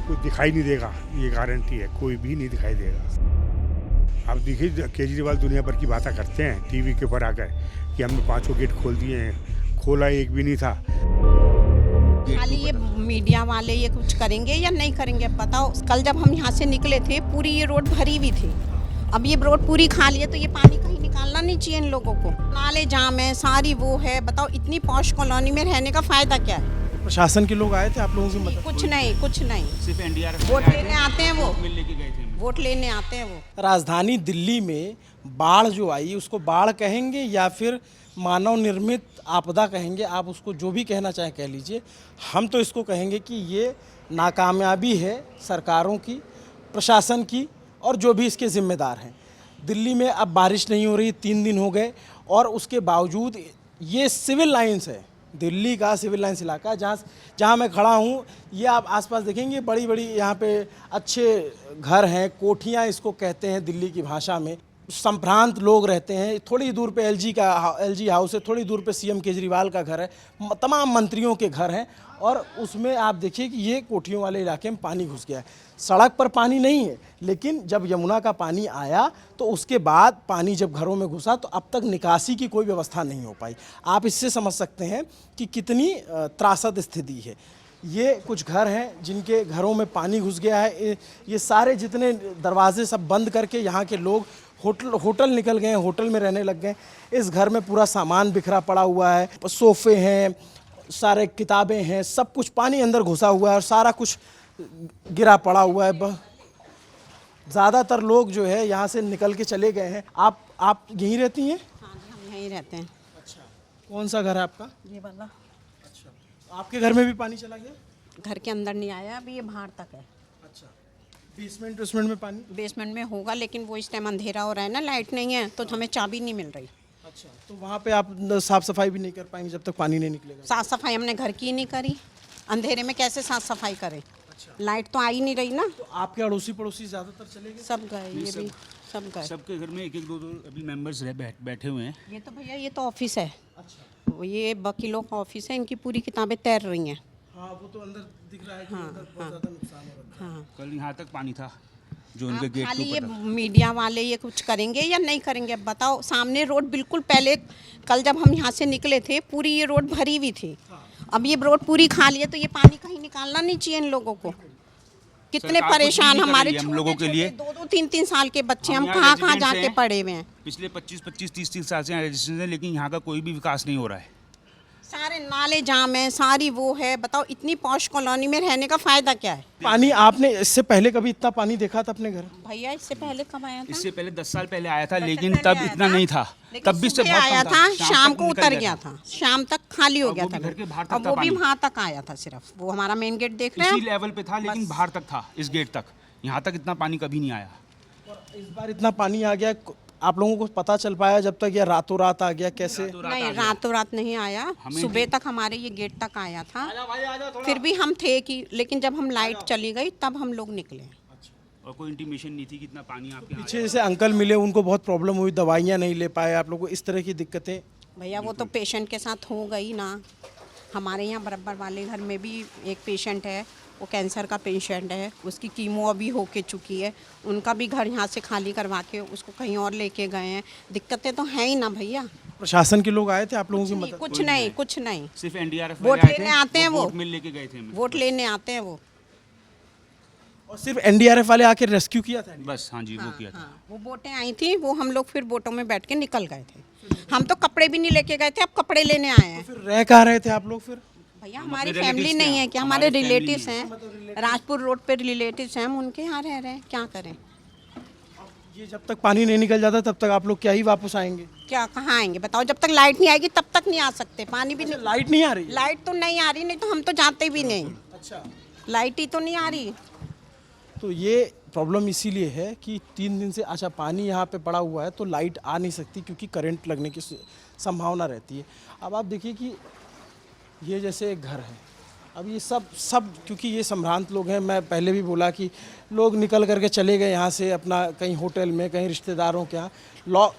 कोई दिखाई नहीं देगा, ये गारंटी है, कोई भी नहीं दिखाई देगा। अब देखिए केजरीवाल दुनिया भर की बातें करते हैं टीवी के ऊपर आकर कि हमने 5 गेट खोल दिए हैं, खोला एक भी नहीं था। खाली ये मीडिया वाले ये कुछ करेंगे या नहीं करेंगे बताओ। कल जब हम यहाँ से निकले थे पूरी ये रोड भरी हुई थी, अब ये रोड पूरी खाली है तो ये पानी कहीं निकालना नहीं चाहिए इन लोगों को। नाले जाम है, सारी वो है, बताओ इतनी पॉश कॉलोनी में रहने का फायदा क्या है। प्रशासन के लोग आए थे आप लोगों की मदद? कुछ नहीं, सिर्फ एनडीआरएफ वोट लेने आते हैं वो, लेके गए थे। वोट लेने आते हैं वो। राजधानी दिल्ली में बाढ़ जो आई उसको बाढ़ कहेंगे या फिर मानव निर्मित आपदा कहेंगे, आप उसको जो भी कहना चाहें कह लीजिए। हम तो इसको कहेंगे कि ये नाकामयाबी है सरकारों की, प्रशासन की और जो भी इसके ज़िम्मेदार हैं। दिल्ली में अब बारिश नहीं हो रही, 3 दिन हो गए और उसके बावजूद ये सिविल लाइंस है, दिल्ली का सिविल लाइंस इलाका जहाँ मैं खड़ा हूँ, ये आप आसपास देखेंगे बड़ी बड़ी यहाँ पे अच्छे घर हैं, कोठियाँ इसको कहते हैं दिल्ली की भाषा में। संभ्रांत लोग रहते हैं। थोड़ी दूर पे एलजी हाउस है, थोड़ी दूर पे सीएम केजरीवाल का घर है, तमाम मंत्रियों के घर हैं और उसमें आप देखिए कि ये कोठियों वाले इलाके में पानी घुस गया है। सड़क पर पानी नहीं है, लेकिन जब यमुना का पानी आया तो उसके बाद पानी जब घरों में घुसा तो अब तक निकासी की कोई व्यवस्था नहीं हो पाई। आप इससे समझ सकते हैं कि कितनी त्रासद स्थिति है। ये कुछ घर हैं जिनके घरों में पानी घुस गया है। ये सारे जितने दरवाजे सब बंद करके यहाँ के लोग होटल निकल गए, होटल में रहने लग गए। इस घर में पूरा सामान बिखरा पड़ा हुआ है, सोफ़े हैं, सारे किताबें हैं, सब कुछ पानी अंदर घुसा हुआ है और सारा कुछ गिरा पड़ा हुआ है। ज़्यादातर लोग जो है यहाँ से निकल के चले गए हैं। आप यहीं रहती हैं? हाँ जी, हम यहीं रहते हैं। अच्छा, कौन सा घर है आपका? ये वाला। अच्छा, आपके घर में भी पानी चला गया? घर के अंदर नहीं आया, अभी ये बाहर तक है। अच्छा, बेसमेंट में पानी? बेसमेंट में होगा, लेकिन वो इस टाइम अंधेरा हो रहा है ना, लाइट नहीं है तो हमें चाबी नहीं मिल रही। अच्छा, तो वहाँ पे आप साफ़ सफाई भी नहीं कर पाएंगे जब तक पानी नहीं निकलेगा? साफ सफाई हमने घर की ही नहीं करी, अंधेरे में कैसे साफ सफाई करें। लाइट तो आ ही नहीं रही ना। तो आपके अड़ोसी पड़ोसी ज़्यादातर चले गए? सब गए, ये भी सब गए। सबके घर में एक दो अभी मेंबर्स बैठे हुए हैं। ये तो भैया ये तो ऑफिस है। अच्छा, ये वकीलों का ऑफिस है, इनकी पूरी किताबें तैर रही हैं। हाँ वो तो अंदर दिख रहा है कि अंदर बहुत ज़्यादा नुकसान हो रहा है। हाँ, कल यहाँ तक पानी था जो उनके गेट खाली के ये ऊपर था। मीडिया वाले ये कुछ करेंगे या नहीं करेंगे बताओ। सामने रोड बिल्कुल पहले, कल जब हम यहाँ से निकले थे पूरी ये रोड भरी हुई थी, अब ये रोड पूरी खाली है तो ये पानी कहीं निकालना नहीं चाहिए इन लोगों को। कितने परेशान हमारे हम लोगों के लिए। 2-2, 3-3 साल के बच्चे, हम यहाँ कहाँ residents जाके हैं। पड़े हुए हैं। पिछले 25, 30 साल से यहाँ रजिस्ट्रेशन है, लेकिन यहाँ का कोई भी विकास नहीं हो रहा है। सारे नाले जाम है, सारी वो है, बताओ इतनी पॉश कॉलोनी में रहने का फायदा क्या है। पानी आपने इससे पहले कभी इतना पानी देखा था अपने घर? भैया इससे पहले कब आया था? इससे पहले 10 साल पहले आया था, लेकिन पहले तब आया इतना था, नहीं था। लेकिन तब भी से सुबह बहुत आया कम था, शाम तक को निकल उतर गया गया था, शाम तक खाली हो और गया वो भी था घर के बाहर तक अब था वो भी पानी। वहाँ तक आया था, सिर्फ वो हमारा मेन गेट देख रहे इसी हैं। लेवल पे था, लेकिन बाहर तक था, इस गेट तक। यहाँ तक इतना पानी कभी नहीं आया। और इस बार इतना पानी आ गया, आप लोगों को पता चल पाया जब तक, या रातों रात आ गया कैसे? नहीं, रातों रात नहीं आया, सुबह तक हमारे ये गेट तक आया था। फिर भी हम थे कि, लेकिन जब हम लाइट चली गई तब हम लोग निकले। और कोई इंटीमेशन नहीं थी कि इतना पानी आपके यहाँ पीछे जैसे अंकल मिले, उनको बहुत प्रॉब्लम हुई, दवाइयाँ नहीं ले पाए आप लोगों को, इस तरह की दिक्कतें? भैया वो तो पेशेंट के साथ हो गई ना। हमारे यहाँ बराबर वाले घर में भी एक पेशेंट है, वो कैंसर का पेशेंट है, उसकी कीमो अभी होके चुकी है, उनका भी घर यहाँ से खाली करवा के उसको कहीं और लेके गए हैं। दिक्कतें तो हैं ही ना भैया। प्रशासन के लोग आए थे आप लोगों की मदद? कुछ नहीं, कुछ नहीं। सिर्फ एनडीआरएफ वोट लेने आते हैं वो, वोट मिल लेके गए थे हमें। वोट लेने आते हैं वो। और सिर्फ एनडीआरएफ वाले आके रेस्क्यू किया था? बस हाँ जी, वो किया था। हाँ, वो बोटें आई थी, वो हम लोग फिर बोटों में बैठ के निकल गए थे। हम तो कपड़े भी नहीं लेके गए थे, अब कपड़े लेने आए हैं। फिर रह कहाँ रहे थे आप लोग फिर? भैया हमारी अपने फैमिली relatives नहीं के है यहाँ, क्या, हमारे हमारी family रिलेटिव्स हैं, राजपुर रोड पे रिलेटिव्स हैं, हम उनके यहाँ रह रहे हैं, क्या करें। ये जब तक पानी नहीं निकल जाता तब तक आप लोग क्या ही वापस आएंगे? क्या कहाँ आएंगे बताओ, जब तक लाइट नहीं आएगी तब तक नहीं आ सकते। पानी भी नहीं, लाइट नहीं आ रही? लाइट तो नहीं आ रही, नहीं तो हम तो जाते भी नहीं। अच्छा, लाइट ही तो नहीं आ रही। तो ये प्रॉब्लम इसीलिए है कि 3 दिन से, अच्छा पानी यहाँ पे पड़ा हुआ है तो लाइट आ नहीं सकती क्योंकि करंट लगने की संभावना रहती है। अब आप देखिए कि ये जैसे एक घर है, अब ये सब क्योंकि ये संभ्रांत लोग हैं, मैं पहले भी बोला कि लोग निकल करके चले गए यहाँ से अपना कहीं होटल में, कहीं रिश्तेदारों के यहाँ। लॉक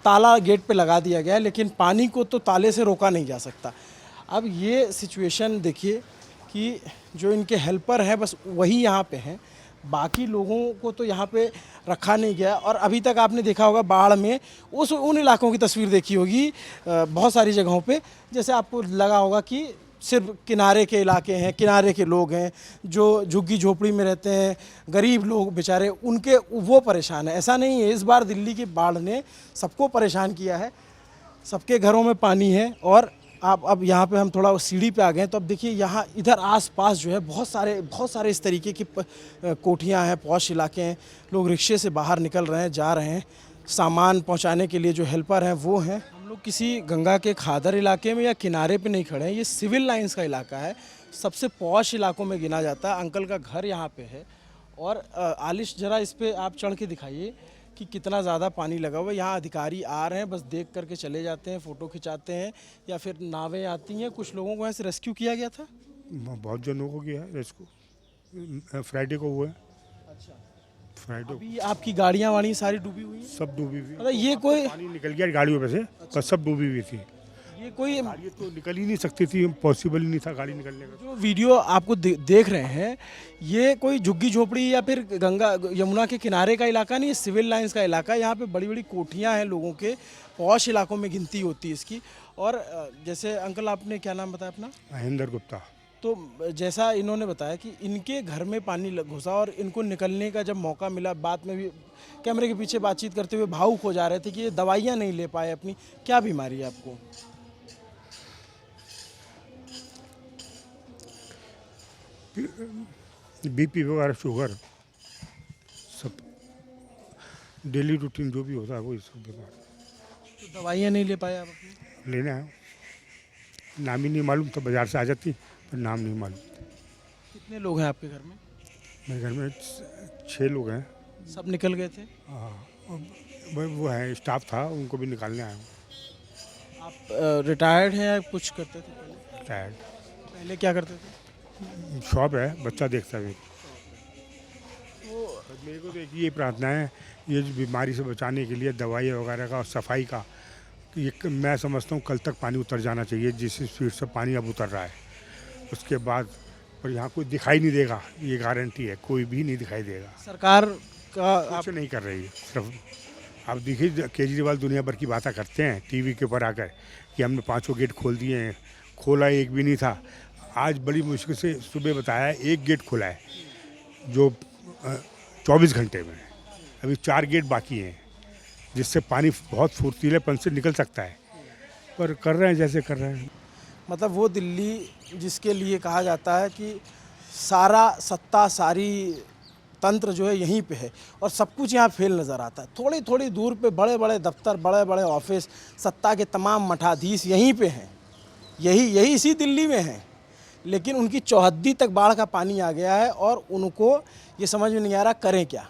ताला गेट पे लगा दिया गया है, लेकिन पानी को तो ताले से रोका नहीं जा सकता। अब ये सिचुएशन देखिए कि जो इनके हेल्पर हैं बस वही यहाँ पे हैं, बाकी लोगों को तो यहाँ पे रखा नहीं गया। और अभी तक आपने देखा होगा बाढ़ में उन इलाकों की तस्वीर देखी होगी बहुत सारी जगहों पे, जैसे आपको लगा होगा कि सिर्फ किनारे के इलाके हैं, किनारे के लोग हैं, जो झुग्गी झोपड़ी में रहते हैं, गरीब लोग बेचारे, उनके वो परेशान है। ऐसा नहीं है, इस बार दिल्ली की बाढ़ ने सबको परेशान किया है, सबके घरों में पानी है। और आप अब यहाँ पे हम थोड़ा सीढ़ी पे आ गए तो अब देखिए यहाँ इधर आसपास जो है बहुत सारे इस तरीके की कोठियाँ हैं, पॉश इलाके हैं, लोग रिक्शे से बाहर निकल रहे हैं, जा रहे हैं, सामान पहुँचाने के लिए जो हेल्पर हैं वो हैं। हम लोग किसी गंगा के खादर इलाके में या किनारे पे नहीं खड़े हैं, ये सिविल लाइंस का इलाका है, सबसे पॉश इलाकों में गिना जाता है। अंकल का घर यहाँ पे है और आलिश ज़रा इस पर आप चढ़ के दिखाइए कि कितना ज़्यादा पानी लगा हुआ है। यहाँ अधिकारी आ रहे हैं, बस देख करके चले जाते हैं, फ़ोटो खिंचाते हैं या फिर नावें आती हैं। कुछ लोगों को ऐसे रेस्क्यू किया गया था, बहुत जनों को किया है रेस्क्यू, फ्राइडे को हुआ है। अच्छा, फ्राइडे अभी आपकी गाड़ियाँ वाड़ी सारी डूबी हुई हैं? सब डूबी हुई, मतलब ये कोई पानी निकल गया गाड़ियों में से, पर सब डूबी हुई थी। ये कोई गाड़ी तो निकल ही नहीं सकती थी, पॉसिबल ही नहीं था गाड़ी निकलने का। जो वीडियो आपको देख रहे हैं ये कोई झुग्गी झोपड़ी या फिर गंगा यमुना के किनारे का इलाका नहीं, ये सिविल लाइंस का इलाका है। यहाँ पे बड़ी बड़ी कोठियाँ हैं लोगों के, पॉश इलाकों में गिनती होती है इसकी। और जैसे अंकल आपने क्या नाम बताया अपना? महेंद्र गुप्ता। तो जैसा इन्होंने बताया कि इनके घर में पानी घुसा और इनको निकलने का जब मौका मिला, बाद में भी कैमरे के पीछे बातचीत करते हुए भावुक हो जा रहे थे कि ये दवाइयाँ नहीं ले पाए अपनी। क्या बीमारी है आपको? बीपी वगैरह, शुगर, सब डेली रूटीन जो भी होता है वो सब बीमार। तो दवाइयाँ नहीं ले पाए आप अपनी? लेना है, नाम ही नहीं मालूम, तो बाज़ार से आ जाती पर नाम नहीं मालूम। कितने लोग हैं आपके घर में? मेरे घर में 6 लोग हैं। सब निकल गए थे? हाँ, वो है स्टाफ था, उनको भी निकालने आया हूँ। आप रिटायर्ड हैं या कुछ करते थे पहले? टायर्ड, पहले क्या करते थे? शॉप है, बच्चा देखता है। मेरे को तो एक ये प्रार्थना है, ये जो बीमारी से बचाने के लिए दवाई वगैरह का और सफाई का, ये मैं समझता हूँ कल तक पानी उतर जाना चाहिए, जिस स्पीड से पानी अब उतर रहा है उसके बाद। पर यहाँ कोई दिखाई नहीं देगा, ये गारंटी है, कोई भी नहीं दिखाई देगा। सरकार का कुछ नहीं कर रही है। सिर्फ आप देखिए केजरीवाल दुनिया भर की बातें करते हैं टीवी के ऊपर आकर कि हमने 5 गेट खोल दिए हैं, खोला एक भी नहीं था। आज बड़ी मुश्किल से सुबह बताया एक गेट खुला है जो 24 घंटे में, अभी 4 गेट बाकी हैं जिससे पानी बहुत फुर्तीलेपन से निकल सकता है, पर कर रहे हैं जैसे कर रहे हैं। मतलब वो दिल्ली जिसके लिए कहा जाता है कि सारा सत्ता, सारी तंत्र जो है यहीं पे है और सब कुछ यहाँ फेल नज़र आता है। थोड़ी थोड़ी दूर पे बड़े बड़े दफ्तर, बड़े बड़े ऑफिस, सत्ता के तमाम मठाधीश यहीं पे हैं, यही इसी दिल्ली में हैं। लेकिन उनकी चौहद्दी तक बाढ़ का पानी आ गया है और उनको ये समझ में नहीं आ रहा करें क्या।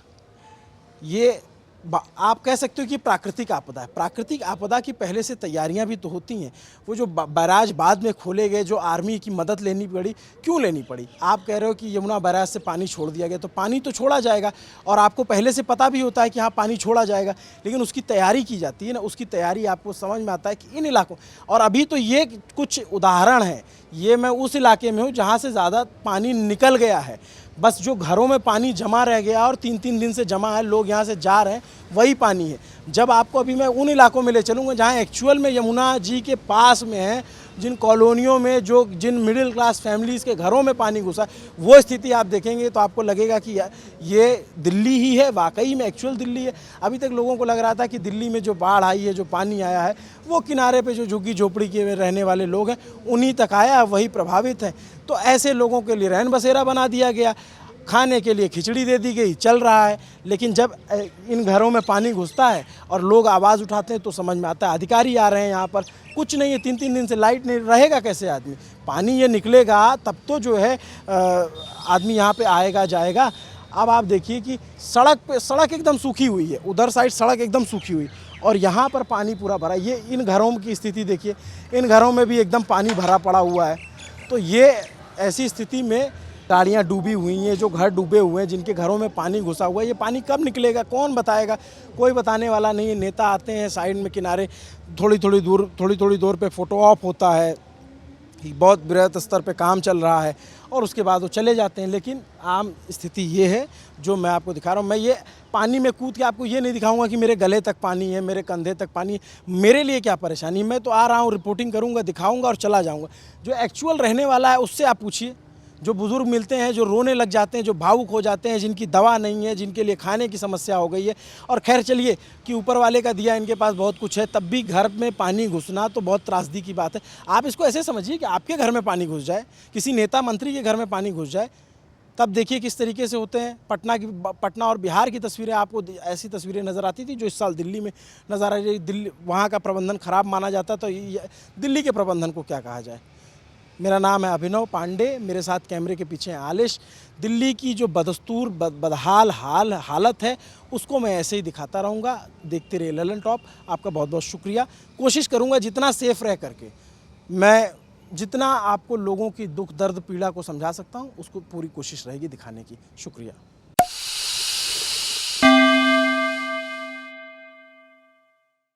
ये आप कह सकते हो कि प्राकृतिक आपदा है। प्राकृतिक आपदा की पहले से तैयारियां भी तो होती हैं। वो जो बैराज बाद में खोले गए, जो आर्मी की मदद लेनी पड़ी, क्यों लेनी पड़ी? आप कह रहे हो कि यमुना बैराज से पानी छोड़ दिया गया, तो पानी तो छोड़ा जाएगा और आपको पहले से पता भी होता है कि हाँ पानी छोड़ा जाएगा, लेकिन उसकी तैयारी की जाती है ना, उसकी तैयारी आपको समझ में आता है कि इन इलाकों। और अभी तो ये कुछ उदाहरण हैं, ये मैं उस इलाके में हूँ जहाँ से ज़्यादा पानी निकल गया है। बस जो घरों में पानी जमा रह गया और 3-3 दिन से जमा है, लोग यहाँ से जा रहे हैं, वही पानी है। जब आपको अभी मैं उन इलाकों में ले चलूँगा जहाँ एक्चुअल में यमुना जी के पास में है, जिन कॉलोनियों में जिन मिडिल क्लास फैमिलीज़ के घरों में पानी घुसा, वो स्थिति आप देखेंगे तो आपको लगेगा कि ये दिल्ली ही है, वाकई में एक्चुअल दिल्ली है। अभी तक लोगों को लग रहा था कि दिल्ली में जो बाढ़ आई है, जो पानी आया है, वो किनारे पे जो झुग्गी झोपड़ी के रहने वाले लोग हैं उन्हीं तक आया, वही प्रभावित हैं। तो ऐसे लोगों के लिए रैन बसेरा बना दिया गया, खाने के लिए खिचड़ी दे दी गई, चल रहा है। लेकिन जब इन घरों में पानी घुसता है और लोग आवाज़ उठाते हैं तो समझ में आता है। अधिकारी आ रहे हैं यहाँ पर, कुछ नहीं है, 3-3 दिन से लाइट नहीं, रहेगा कैसे आदमी? पानी ये निकलेगा तब तो जो है आदमी यहाँ पे आएगा जाएगा। अब आप देखिए कि सड़क एकदम सूखी हुई है, उधर साइड सड़क एकदम सूखी हुई और यहाँ पर पानी पूरा भरा। ये इन घरों की स्थिति देखिए, इन घरों में भी एकदम पानी भरा पड़ा हुआ है। तो ये ऐसी स्थिति में गाड़ियाँ डूबी हुई हैं, जो घर डूबे हुए हैं, जिनके घरों में पानी घुसा हुआ है, ये पानी कब निकलेगा कौन बताएगा? कोई बताने वाला नहीं है। नेता आते हैं साइड में किनारे, थोड़ी थोड़ी दूर पे फ़ोटो ऑफ होता है, बहुत बृहत स्तर पे काम चल रहा है और उसके बाद वो चले जाते हैं। लेकिन आम स्थिति ये है जो मैं आपको दिखा रहा हूँ। मैं ये पानी में कूद के आपको ये नहीं दिखाऊंगा कि मेरे गले तक पानी है, मेरे कंधे तक पानी है, मेरे लिए क्या परेशानी। मैं तो आ रहा हूँ, रिपोर्टिंग करूँगा, दिखाऊँगा और चला जाऊँगा। जो एक्चुअल रहने वाला है उससे आप पूछिए। जो बुज़ुर्ग मिलते हैं, जो रोने लग जाते हैं, जो भावुक हो जाते हैं, जिनकी दवा नहीं है, जिनके लिए खाने की समस्या हो गई है। और खैर चलिए कि ऊपर वाले का दिया, इनके पास बहुत कुछ है, तब भी घर में पानी घुसना तो बहुत त्रासदी की बात है। आप इसको ऐसे समझिए कि आपके घर में पानी घुस जाए, किसी नेता मंत्री के घर में पानी घुस जाए, तब देखिए किस तरीके से होते हैं। पटना और बिहार की तस्वीरें, आपको ऐसी तस्वीरें नज़र आती थी जो इस साल दिल्ली में नज़र आ रही। दिल्ली, वहाँ का प्रबंधन ख़राब माना जाता, तो दिल्ली के प्रबंधन को क्या कहा जाए। मेरा नाम है अभिनव पांडे, मेरे साथ कैमरे के पीछे हैं आलिश। दिल्ली की जो बदस्तूर बदहाल हालत है उसको मैं ऐसे ही दिखाता रहूँगा। देखते रहिए ललन टॉप। आपका बहुत बहुत शुक्रिया। कोशिश करूँगा जितना सेफ रह करके मैं जितना आपको लोगों की दुख दर्द पीड़ा को समझा सकता हूँ, उसको पूरी कोशिश रहेगी दिखाने की। शुक्रिया।